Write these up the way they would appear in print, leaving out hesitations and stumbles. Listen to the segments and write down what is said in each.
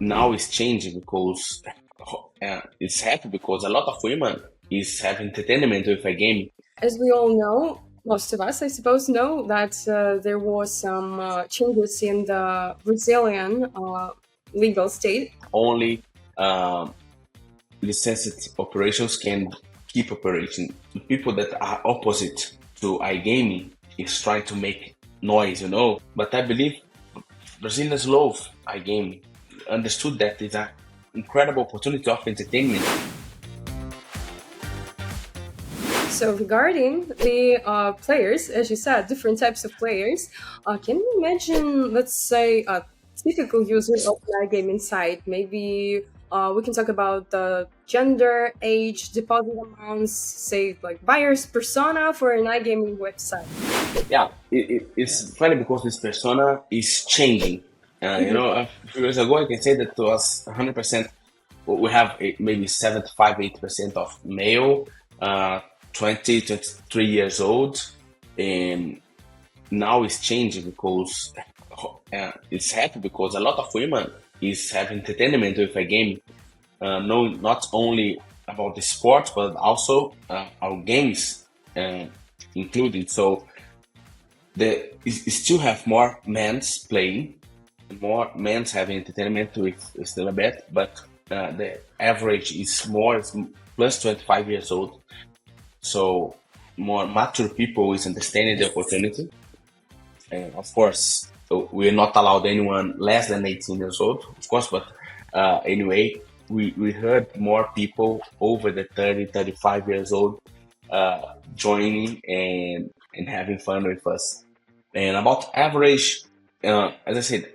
now it's changing because it's happy because a lot of women is having entertainment with a game. As we all know, most of us, I suppose, know that there was some changes in the Brazilian legal state. Only um, licensed operations can keep operating. The people that are opposite to iGaming is trying to make noise, But I believe Brazilians love iGaming, understood that it's an incredible opportunity of entertainment. So regarding the players, as you said, different types of players, can you imagine, let's say, a typical user of an iGaming site? Maybe we can talk about the gender, age, deposit amounts, say like buyer's persona for an iGaming website. Yeah, it's funny because this persona is changing. A few years ago, I can say that it was 100%. We have maybe 75, 80% of male, 20, 23 years old, and now it's changing because it's happy because a lot of women is having entertainment with a game, knowing not only about the sport but also our games, including. So you still have more men's playing, more men's having entertainment with still a bet, but the average is more is plus 25 years old. So more mature people is understanding the opportunity. And of course, we're not allowed anyone less than 18 years old, of course, but anyway, we heard more people over the 30, 35 years old joining and having fun with us. And about average, as I said,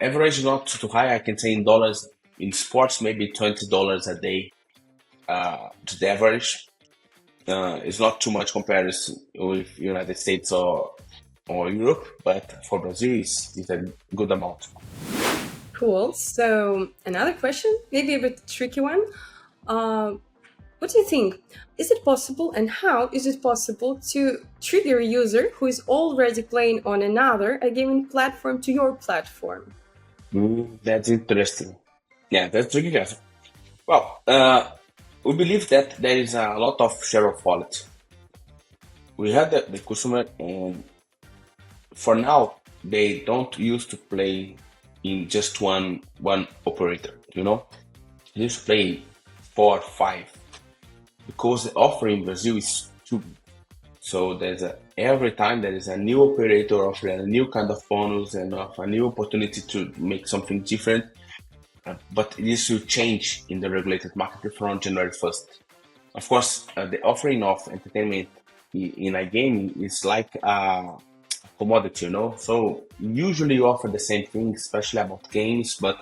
average not too high. I can say in dollars in sports, maybe $20 a day to the average. It's not too much comparison with United States or Europe, but for Brazil, it's a good amount. Cool. So another question, maybe a bit tricky one. Uh, what do you think? Is it possible, and how is it possible to trigger a user who is already playing on another a gaming platform to your platform? That's interesting. Yeah, that's tricky question. Well, we believe that there is a lot of share of wallet. We have the customer, and for now, they don't used to play in just one operator. They used to play 4, 5, because the offer in Brazil is too big. So every time there is a new operator offering a new kind of bonus and of a new opportunity to make something different. But this will change in the regulated market from January 1st. Of course, the offering of entertainment in a game is like a commodity. So usually you offer the same thing, especially about games. But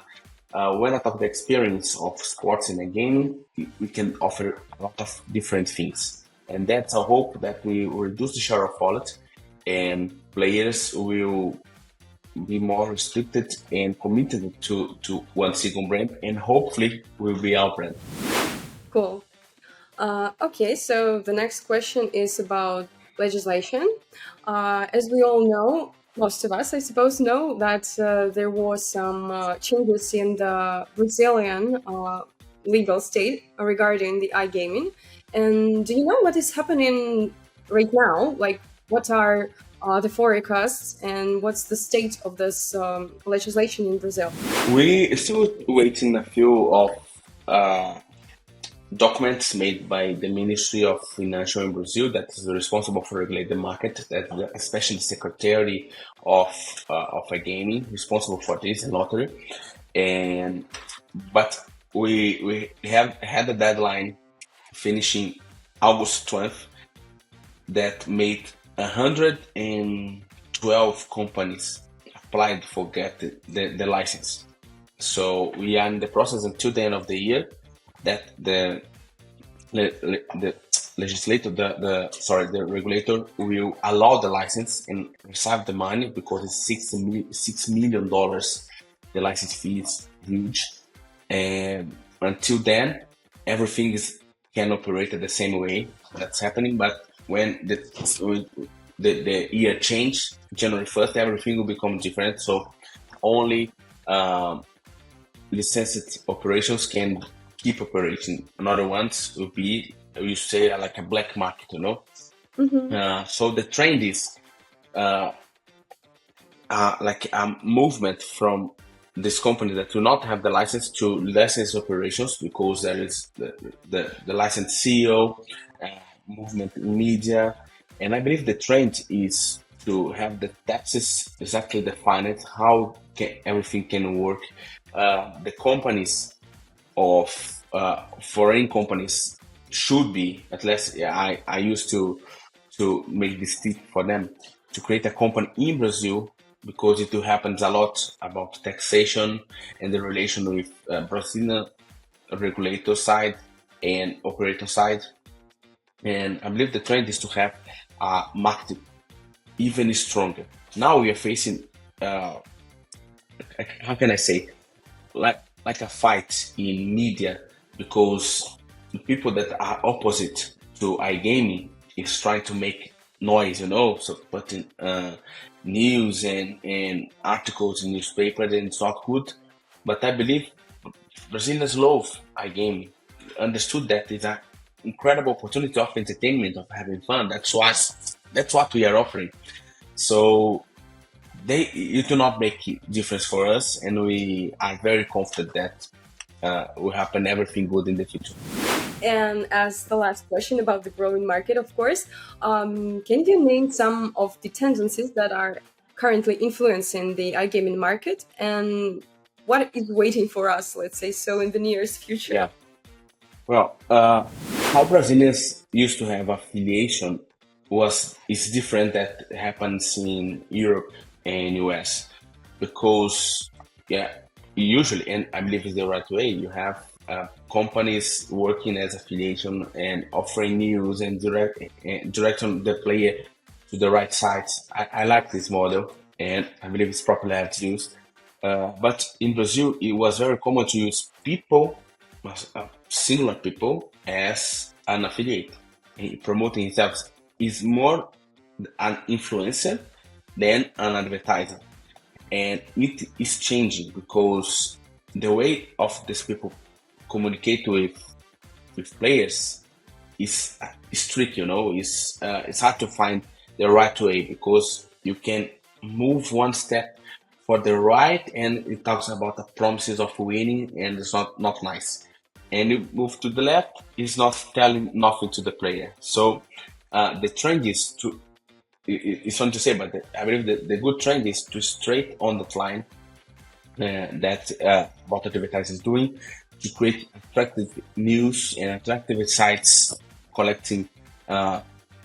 when I talk the experience of sports in a game, we can offer a lot of different things. And that's a hope that we will reduce the share of wallet and players will be more restricted and committed to one single brand, and hopefully will be our brand. Cool. Okay, so the next question is about legislation. As we all know, most of us, I suppose, know that there was some changes in the Brazilian legal state regarding the iGaming. And do you know what is happening right now? Like, what are the forecasts and what's the state of this legislation in Brazil? We still waiting a few of uh, documents made by the Ministry of Financial in Brazil that is responsible for regulate the market, that especially Secretary of a gaming responsible for this lottery. And but we have had a deadline finishing August 12th that made 112 companies applied for get the license. So we are in the process until the end of the year that the legislator, the regulator will allow the license and receive the money because it's $6 million. The license fee is huge, and until then, everything can operate the same way that's happening. But when the year change, January 1st, everything will become different. So only licensed operations can keep operating. Another ones will be, you say, like a black market, you know. So the trend is uh, like a movement from this company that do not have the license to license operations, because there is the licensed CEO movement in media. And I believe the trend is to have the taxes exactly defined, how everything can work. The companies of foreign companies should be, at least, yeah, I used to make this tip for them to create a company in Brazil, because it happens a lot about taxation and the relation with Brazilian regulator side and operator side. And I believe the trend is to have a market even stronger. Now we are facing, how can I say, like a fight in media, because the people that are opposite to iGaming is trying to make noise, you know, so putting news and articles in newspapers, and it's not good. But I believe Brazilians love iGaming, understood that it's an incredible opportunity of entertainment, of having fun. That's what we are offering. So it will not make a difference for us, and we are very confident that will happen everything good in the future. And as the last question about the growing market, of course, can you name some of the tendencies that are currently influencing the iGaming market, and what is waiting for us, let's say so, in the nearest future? Yeah. Well, how Brazilians used to have affiliation is different that happens in Europe and US, because yeah, usually, and I believe it's the right way, you have companies working as affiliation and offering news and directing the player to the right sites. I like this model, and I believe it's properly used. But in Brazil, it was very common to use people, similar people, as an affiliate. Promoting himself is more an influencer than an advertiser. And it is changing, because the way of these people communicate with players is tricky, you know. It's hard to find the right way, because you can move one step for the right, and it talks about the promises of winning, and it's not nice. And you move to the left, it's not telling nothing to the player. So the trend is to, it's fun to say, but I believe the good trend is to straight on the line that what advertising is doing, to create attractive news and attractive sites, collecting,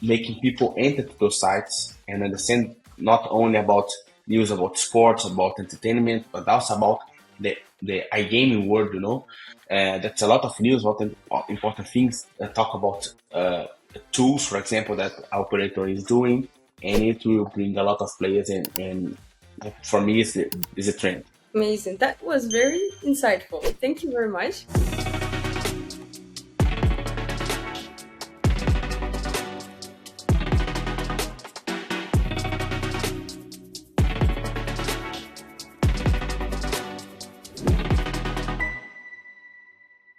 making people enter to those sites and understand not only about news about sports, about entertainment, but also about the iGaming world, you know. That's a lot of news about important things that talk about tools, for example, that our operator is doing, and it will bring a lot of players in, and for me, is a trend. Amazing. That was very insightful. Thank you very much.